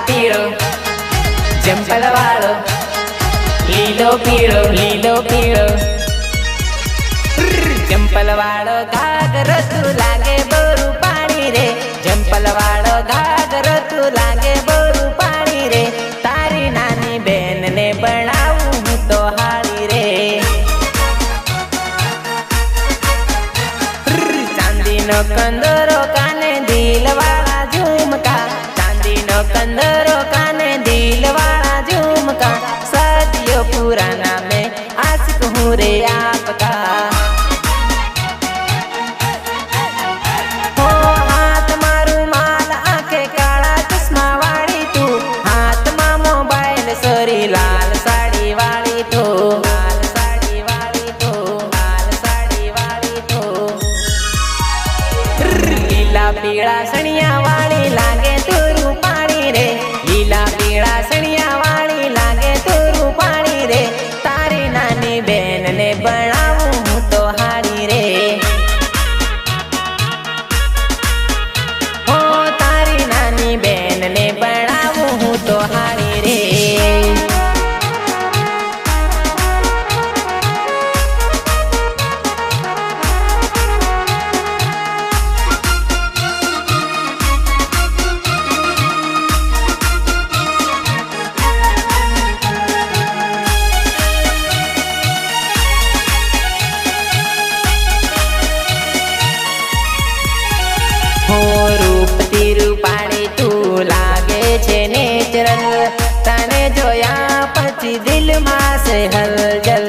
पीळो जंपल वाळो लीलो पीळो जंपल वाळो घागर तू लागे बोरू पाणी रे जंपल वाळो घागर तू लागे बोरू पाणी रे तारी नानी बेन ने बनाऊं तो हाली रे चांदी नो कंदरो काने दिल वाला झुमका चांदी नो कंदरो काने दिल वाला झुमका सदियों पुराना में आशिक हूँ रे आपका हो हाथ मारू माल आंखे काला चश्मा वाली तू हाथ मा मोबाइल सोरी लाल साड़ी वाली तो लाल साड़ी वाली तो लाल साड़ी वाली तो लीला पीड़ा सणिया वाली लागे तोरू पानी रे लीला पीड़ा सणिया वाली लागे तोरू पानी रे तारी नानी बेन ने बनाऊं तो हारी रे हो तारी नानी बेन ने बनाऊं तो हारी रे हो रूप रूपाणी तू लागे छे नेचरल तने जोया पछी दिल में से हलचल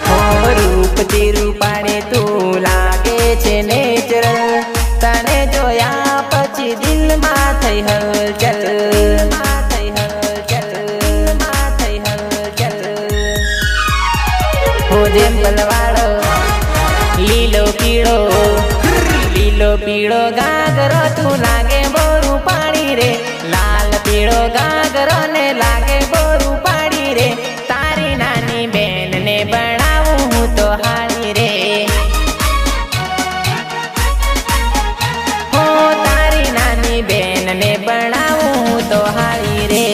हो रूप रूपाणी तू लागे छे नेचरल तने जोया पछी दिल में थई हलचल हो जेम बलवाड़ो लीलो पीड़ो घाघरो तू लागे बोरू पानी रे लाल पीड़ो घाघरो ने लागे बोरू पानी रे तारी नानी बेन ने बनाऊं तो हाली रे हो तारी नानी बेन ने बनाऊं तो हाली रे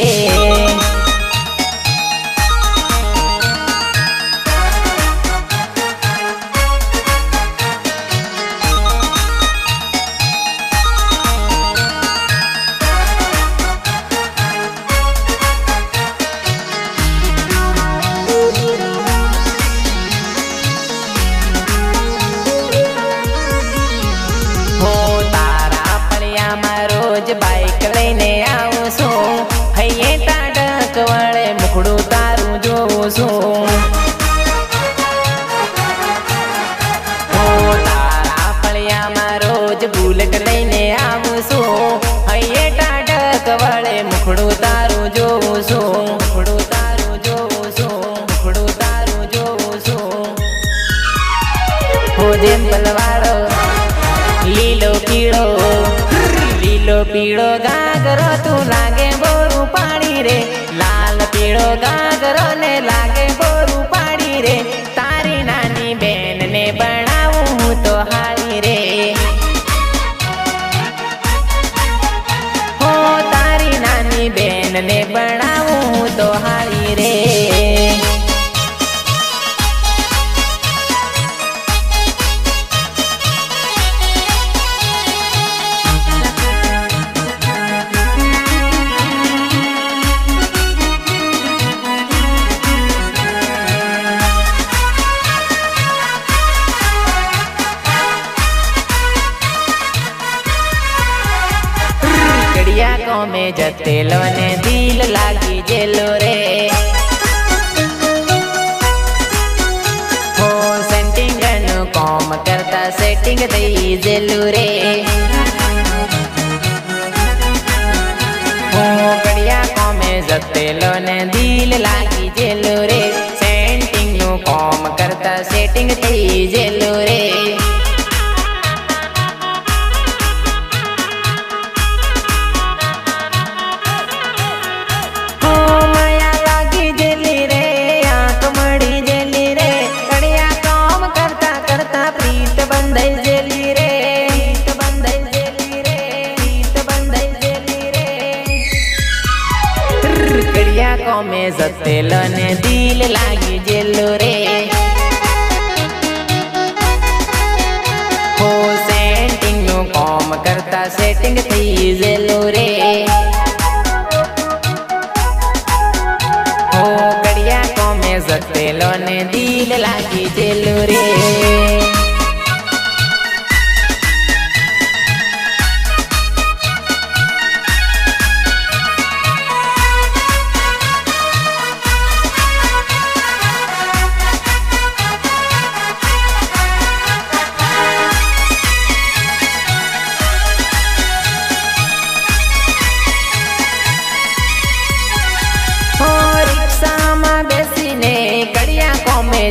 रोज बाइक लईने आऊं छू हईये टाडक वळे मुखड़ू तारू जोऊं छू हो तारा फळिया में रोज बुलेट लईने आऊं छू हईये टाडक वळे मुखड़ू तारू जोऊं छू मुखड़ू तारू जोऊं छू मुखड़ू तारू जोऊं छू हो जेम पलवाड़ो लीलो पीड़ो घाघरो तू लागे बोरू पानी रे लाल पीड़ो घाघरो ने लागे बोरू पानी रे तारी नानी बेन ने बनाऊं तो हाली रे हो तारी नानी बेन ने बनाऊं तो हाली रे को में जतेलो ने दिल लागी जेलो रे हो सेटिंग नु कॉम करता सेटिंग दई जेलो रे हो कड़िया को में जतेलो ने दिल लागी जेलो रे सेटिंग नु कॉम करता सेटिंग दई जेलो रे કોમે જતેલો ને દિલ લાગી જેલો રે હો સેટિંગ નું કોમ કરતા સેટિંગ થઈ જેલો રે હો કડિયા કોમે જતેલો ને દિલ લાગી જેલો રે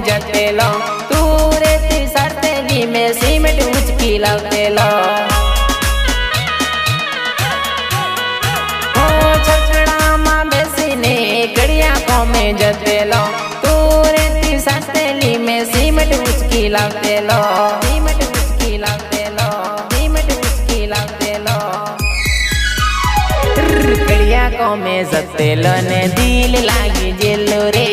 जतेलो तू रेती सरतेली में सीमेंट उचकी लावतेलो ओ छछड़ा मा बेसीने गड़िया को में जतेलो तू रेती सरतेली में सीमेंट उचकी लावतेलो सीमेंट उचकी लावतेलो सीमेंट उचकी लावतेलो गड़िया को में जतेलो ने दिल लागी जेलो रे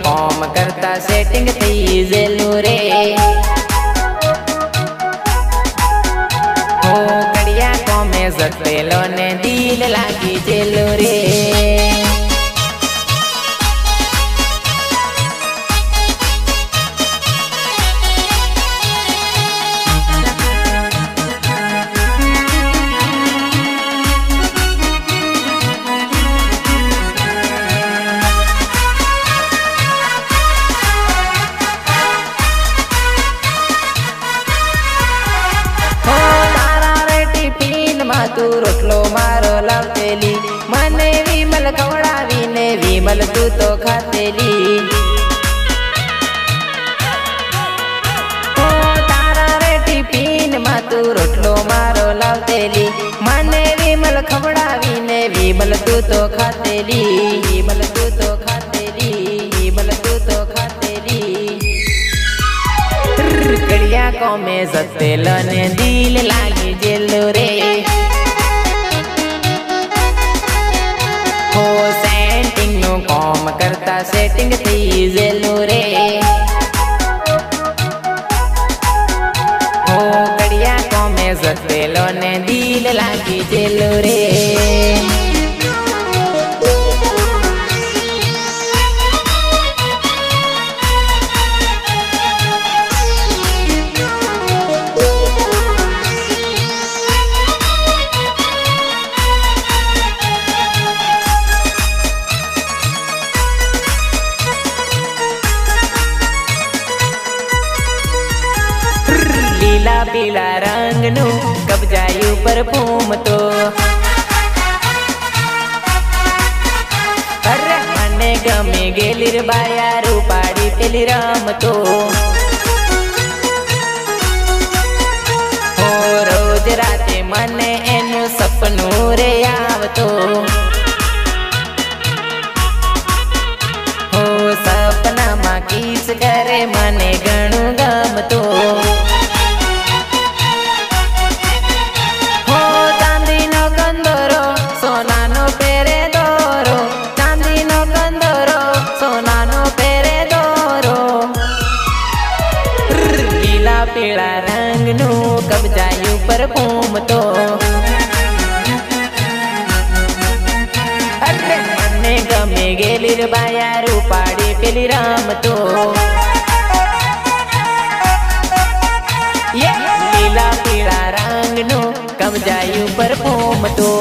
કોમ કરતા સેટિંગ થઈ જેલું રે હો કડિયા કોમે જતેલો ને દિલ લાગી જેલું રે तू रोटलो मारो लावतेली मने विमल खवड़ावी ने विमल तू तो खातेली ओ तारा रे टिफिन मा तू रोटलो मारो लावतेली मने विमल खवड़ावी ने विमल तू तो खातेली विमल तू तो खातेली विमल तू तो खातेली कड़िया को में जतेलो ने दिल लागी जेलो रे हो सेटिंग नु कोम करता सेटिंग थी जेलो रे हो कड़िया को में जतेलो ने दिल लागी जेलो रे पीला पीला रंग नु कब्जायु परफ्यूम तो अरे मने गमे गेलिर बाया रूपाड़ी पेली राम तो हो रोज राते मने एनु सपनू रे आवतो हो सपना मा किस करे मने घणु गमतो पीला रंग नु कब्जायु परफ्यूम तो अरे मने गमे गेलिर बाया रूपाड़ी पेली राम तो ये लीला पीला रंग नु कब्जायु परफ्यूम तो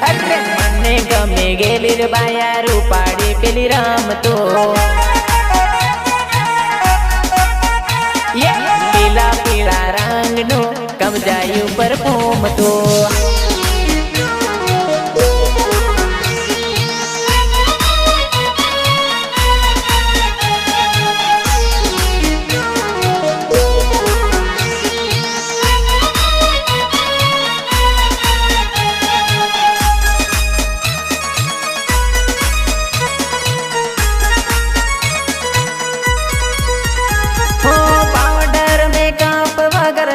अरे मने गमे गेली रे बाया रूपाड़ी पेली रमतो ये पीला पीला रंग नो कमजाई ऊपर घूमतो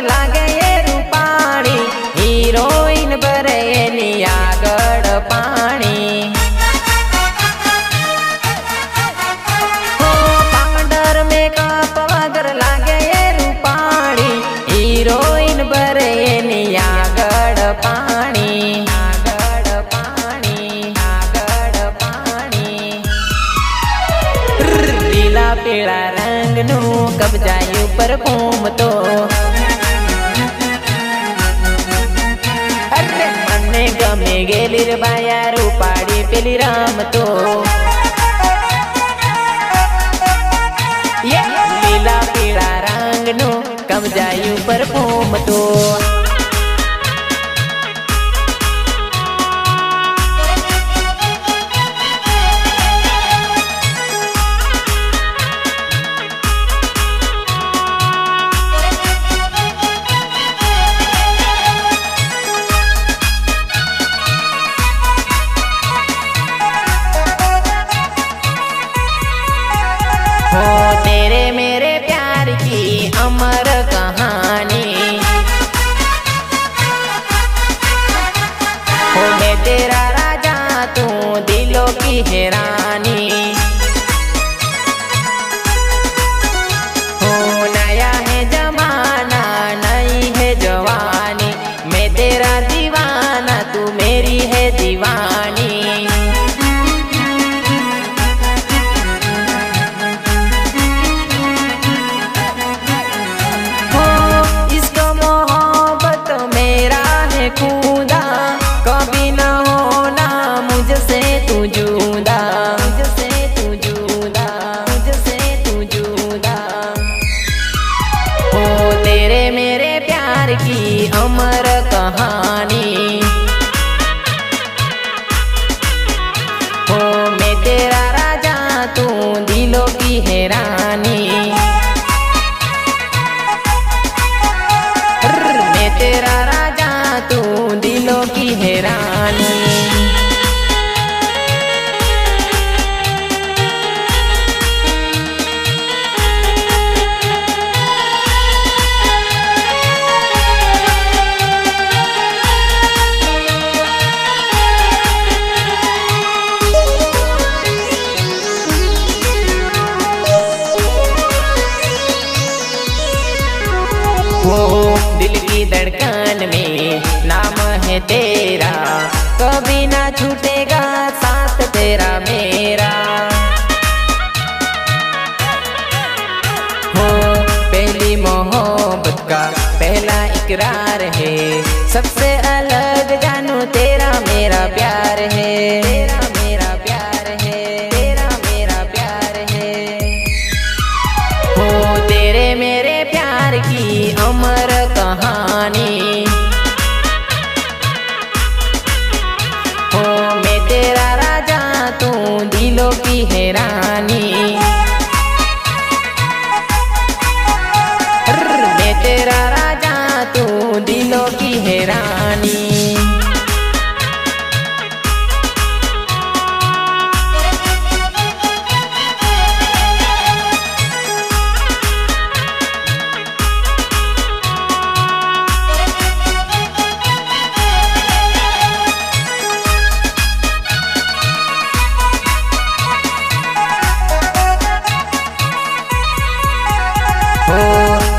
लागे ये रूपाणी हीरोइन बरे आगड़ पानी हो पाउडर मेकअप वगर लागे ये रूपाणी हीरोइन बरे आगड़ पानी आगड़ पानी आगड़ पानी लीला पीला रंग नु कब्जाई ऊपर घूमतो गमे गेली रे बाया रूपाड़ी पेली रमतो ये लीला पीला रंग नु कमजाई ऊपर घूमतो हो तेरे मेरे प्यार की अमर कहानी हो मैं तेरा राजा तू दिलों की है रानी हो नया है जमाना नई है जवानी मैं तेरा दीवाना तू मेरी है दीवानी कभी न होना मुझसे तू जुदा मुझसे तू जुदा मुझसे तू जुदा हो तेरे मेरे प्यार की अमर कहानी हो मैं तेरा राजा तू दिलों की है रानी मैं तेरा राजा तू दिलों की है रानी हो दिल की धड़कन में नाम है तेरा कभी ना छूटेगा साथ तेरा मेरा हो पहली मोहब्बत का पहला इकरार है सबसे अलग जानू तेरा मेरा प्यार है तेरा मेरा प्यार है तेरा मेरा प्यार है हो तेरे मेरे प्यार की अमर कहानी हो मैं तेरा राजा तू दिलों की है रानी मैं तेरा राजा तू दिलों की है रानी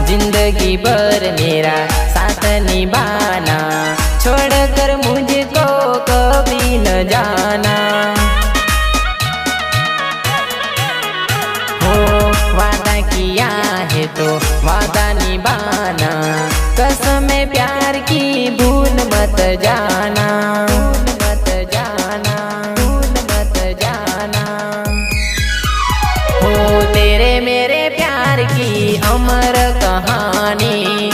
जिंदगी भर मेरा साथ निभाना छोड़कर मुझको कभी न जाना हो वादा किया है तो वादा निभाना कसम प्यार प्यार की भूल मत जाना, भूल मत जाना, भूल मत जाना। हो तेरे मेरे प्यार की अमर कहानी,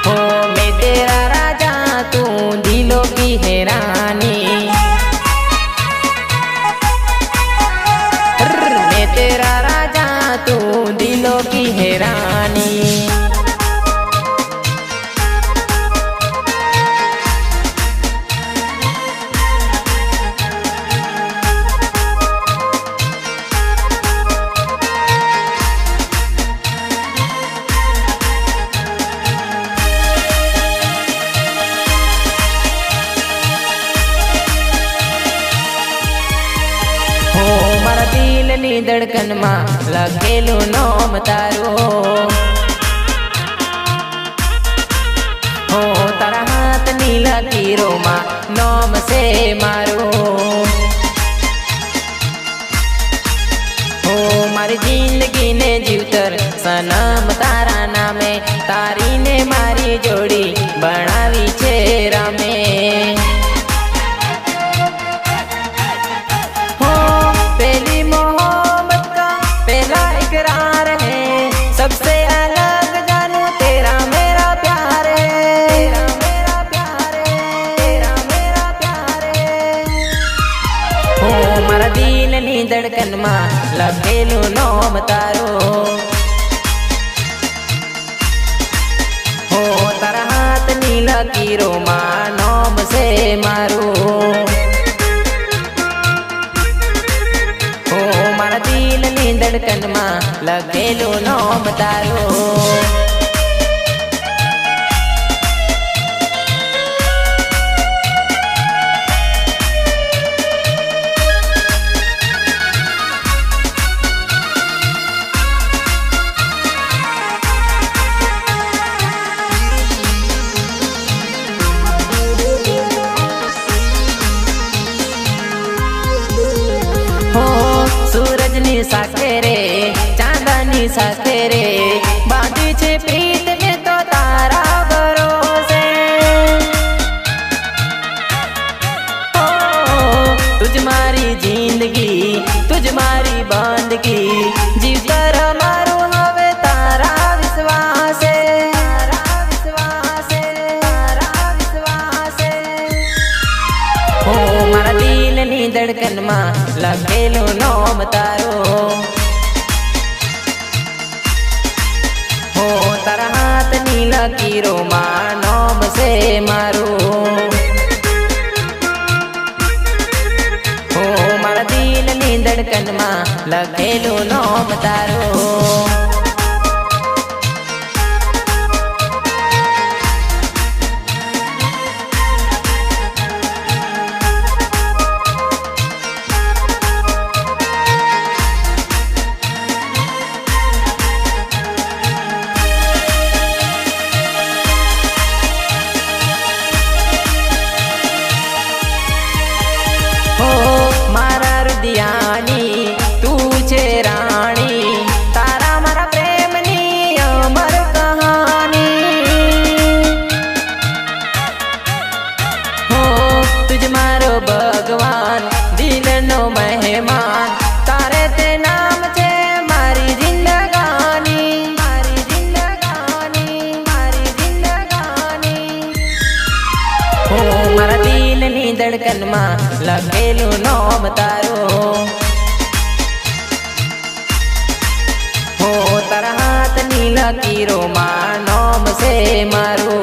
हो मैं तेरा राजा तू दिलों की है रानी, मैं तेरा राजा तू दिलों की है रानी। मारा दिल नी धड़कन में लखेलू नाम तारो, हो तारा हाथ नी लकीरो में नाम से मारो, हो मारी जिंदगी ने जीवतर सनम तारा नामे, तारी ने मारी जोड़ी बनावी छे रामे। सबसे अलग जानू तेरा मेरा प्यार है, तेरा मेरा प्यार है, तेरा मेरा प्यार है। हो मारा दिल नी धड़कन में लखेलू नाम तारो, हो तारा हाथ नी लकीरो में नाम से मारो, मारा दिल नी धड़कन में लखेलू नाम तारो। सूरज नी साथे रे चांदनी साथे रे, बांधी छे प्रीत में तो तारा भरोसे, तुझ मारी जिंदगी तुझ मारी बंदगी, जीवतर मारो हवे तारा विश्वास, तारा विश्वास, तारा विश्वास। हो मारा दिल नी धड़कन में लखेलू नाम तारो, हो तारा हाथ नी लकीरो में नाम से मारो, हो मारा दिल नी धड़कन में लखेलू नाम तारो। मारा रुदियानी तू छे रानी, तारा मारा प्रेम नी अमर कहानी, हो तुझ मारो भगवान दिल नो मेहमान, तारे ते नाम छे मारी जिंदगानी, मारी जिंदगानी, मारी जिंदगानी। हो मारा दिल नी धड़कन में लखेलू नाम तारो, हो तारा हाथ नी लकीरो में नाम से मारो,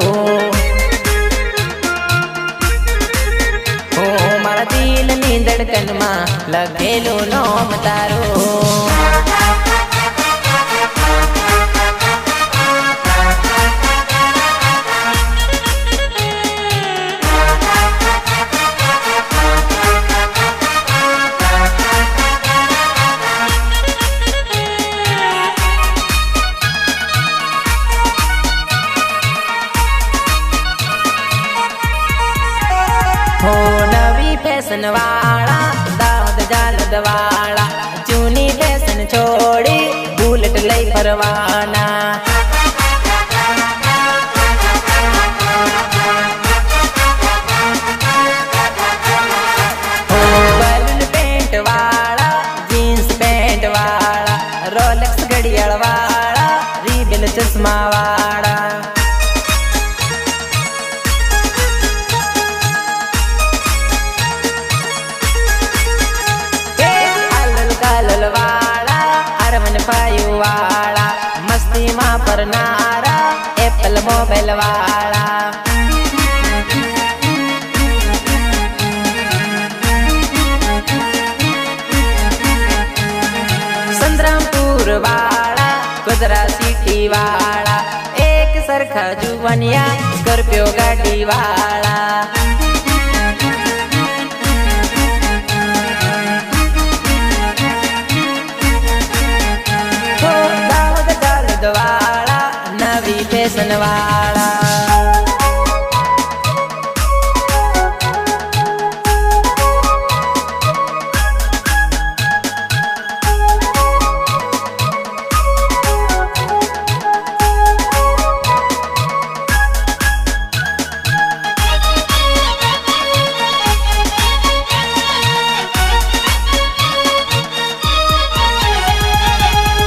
हो मारा दिल नी धड़कन में लखेलू नाम तारो। हो नवी फैशन वाला दाद जालद वाला, चुनी फैशन छोड़ी बुलेट लई परवाना, ફરનારા એપલ મોબાઈલ વાળા સંતરામપુર વાળા ગોધરા સિટી વાળા એક સરખા જુવાનિયા સ્કોર્પિયો ગાડી વાળા વાળા નવી ફેશન વાળા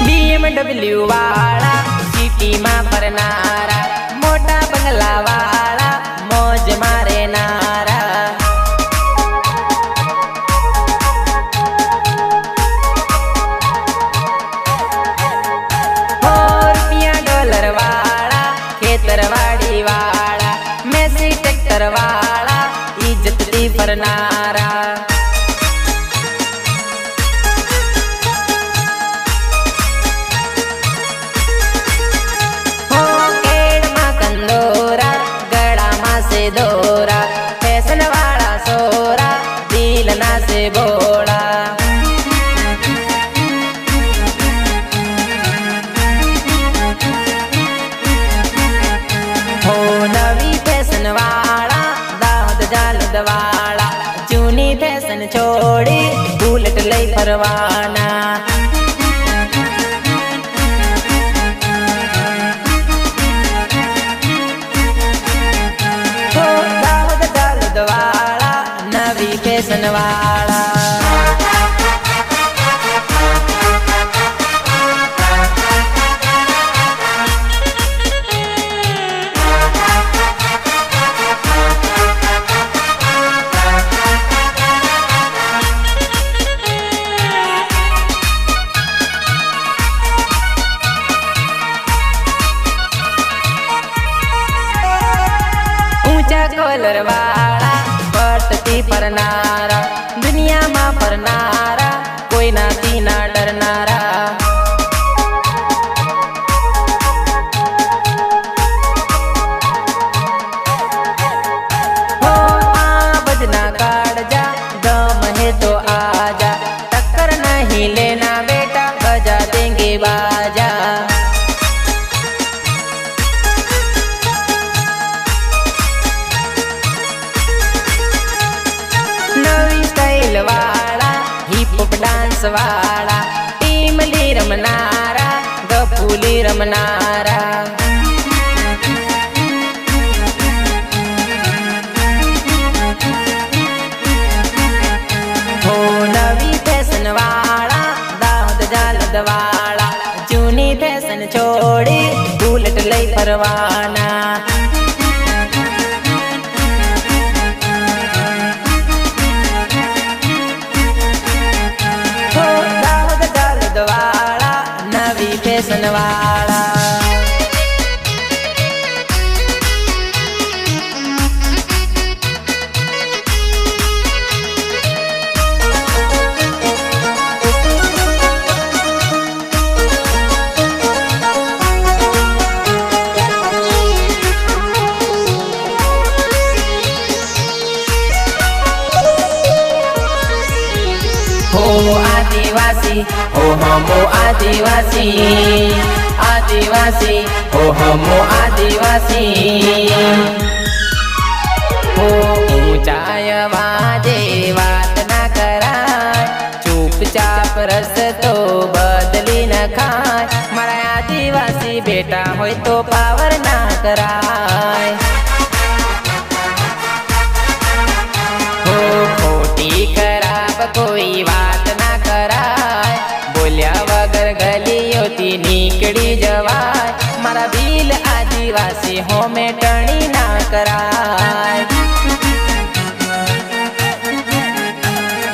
BMW વાળા સિટીમાં ફરનારા મોટા બંગલા વાળા મોજ મારે નારા $4 વાળા ખેતરવાડી વાળા મેસી ટ્રેક્ટર વાળા ઇજ્જતથી ફરનારા દોરા ફેશન વાળા સોરા દિલ ના સે બોળા હો નવી ફેશન વાળા દાહોદ જાલદ વાળા જૂની ફેશન છોડી બુલેટ લઈ ફરવાના ફેશન વાળા ઊંચા કોલર વાળા વર્તતી ફરનારા દુનિયામાં ફરનારા કોઈ નાથી ના ડરનારા હો આ બजना કાળજા દમ હે તો આજા ટક્કર નહીં લેના બેટા બજા દેંગે બાજા વાળા હિપ હોપ ડાન્સ વાળા ટીમલી રમનારા ગફુલી રમનારા હો નવી ફેશન વાળા દાહોદ જાલદ વાળા જૂની ફેશન છોડી બુલેટ લઈ ફરવાના ફેશન વાળા हो आदिवासी हो हमो आदिवासी आदिवासी हो हमो आदिवासी हो ऊंचाई वाजे बात ना कराय चुपचाप रस्तो बदली न खाय मारा आदिवासी बेटा होय तो पावर ना कराय हो खोटी खराब कोई बात ना कराय बोल्या वगर गलियोती निकड़ी जवाय मारा भील आदिवासी हो में टणी ना कराय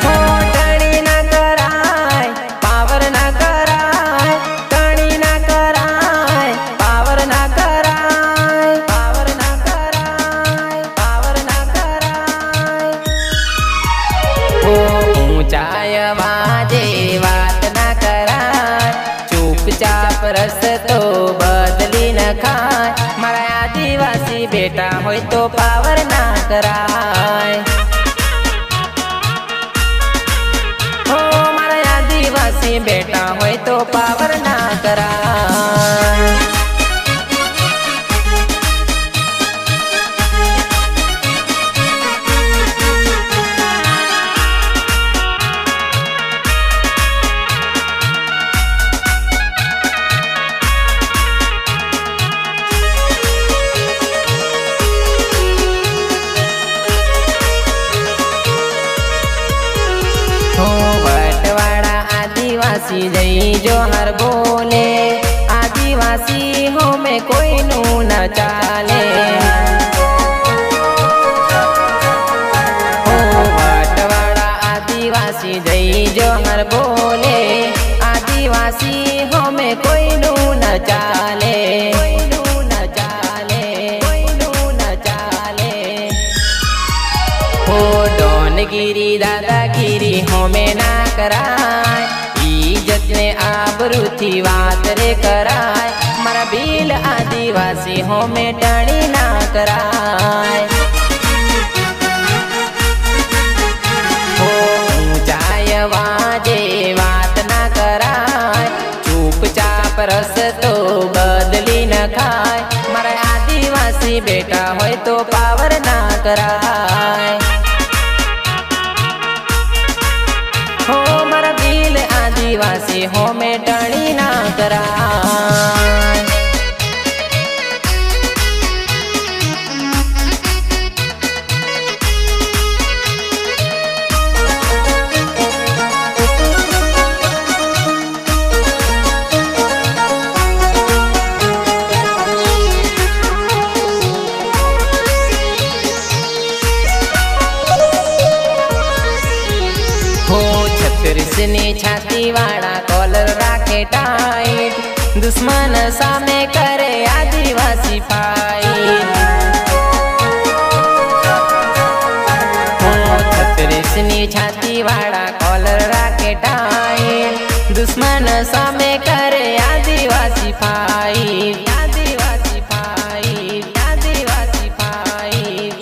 हो टणी ना कराय पावर ना कराय टणी ना कराय पावर बेटा होय तो पावर ना कराय। हो मारा आदिवासी बेटा होय तो पावर ना कराय। हो बटवाड़ा आदिवासी जई जोहर बोले, आदिवासी हो में कोई नू न चाले। हो बटवाड़ा आदिवासी जई जोहर बोले, आदिवासी हो में कोई नू न चाले। हो डोनगिरी दादागिरी होमे ना कराय, इज्जत ने आबरूथी बात रे कराय। मारा भील आदिवासी होमे टणी ना कराय। हो ऊंचाई आवाजे बात ना कराय, चुपचाप रस्तो बदली न खाय। मारा आदिवासी बेटा होय तो पावर ना कराय। हो मारा भील आदिवासी हो में टणी ना कराय। हो छत्तीसनी छाती वाला कॉलर राखे टाइट, दुश्मन सामे करे आदिवासी फाइट। हो छत्तीसनी छाती वाला कॉलर राखे टाइट, दुश्मन सामे करे आदिवासी फाइट। आदिवासी फाइट, आदिवासी फाइट।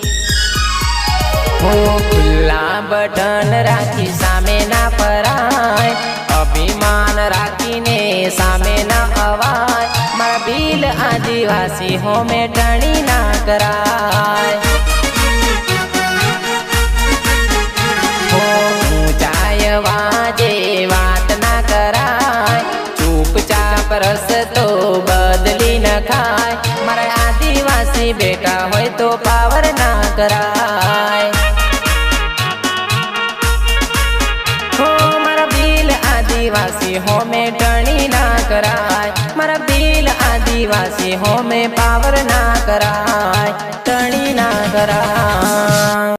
हो खुला बटन राखी सामे ना पराय, अभिमान राखी ने सामे ना अवाय। मारा भील आदिवासी हो में टणी ना कराय। हो ऊंचाई आवाजे बात ना कराय, चुपचाप रस्तो बदली न खाय। मारा आदिवासी बेटा होय तो पावर ना कराय। हो मारा भील आदिवासी हो में टणी ना कराय। मारा भील आदिवासी हो में पावर ना कराय, टणी ना कराय।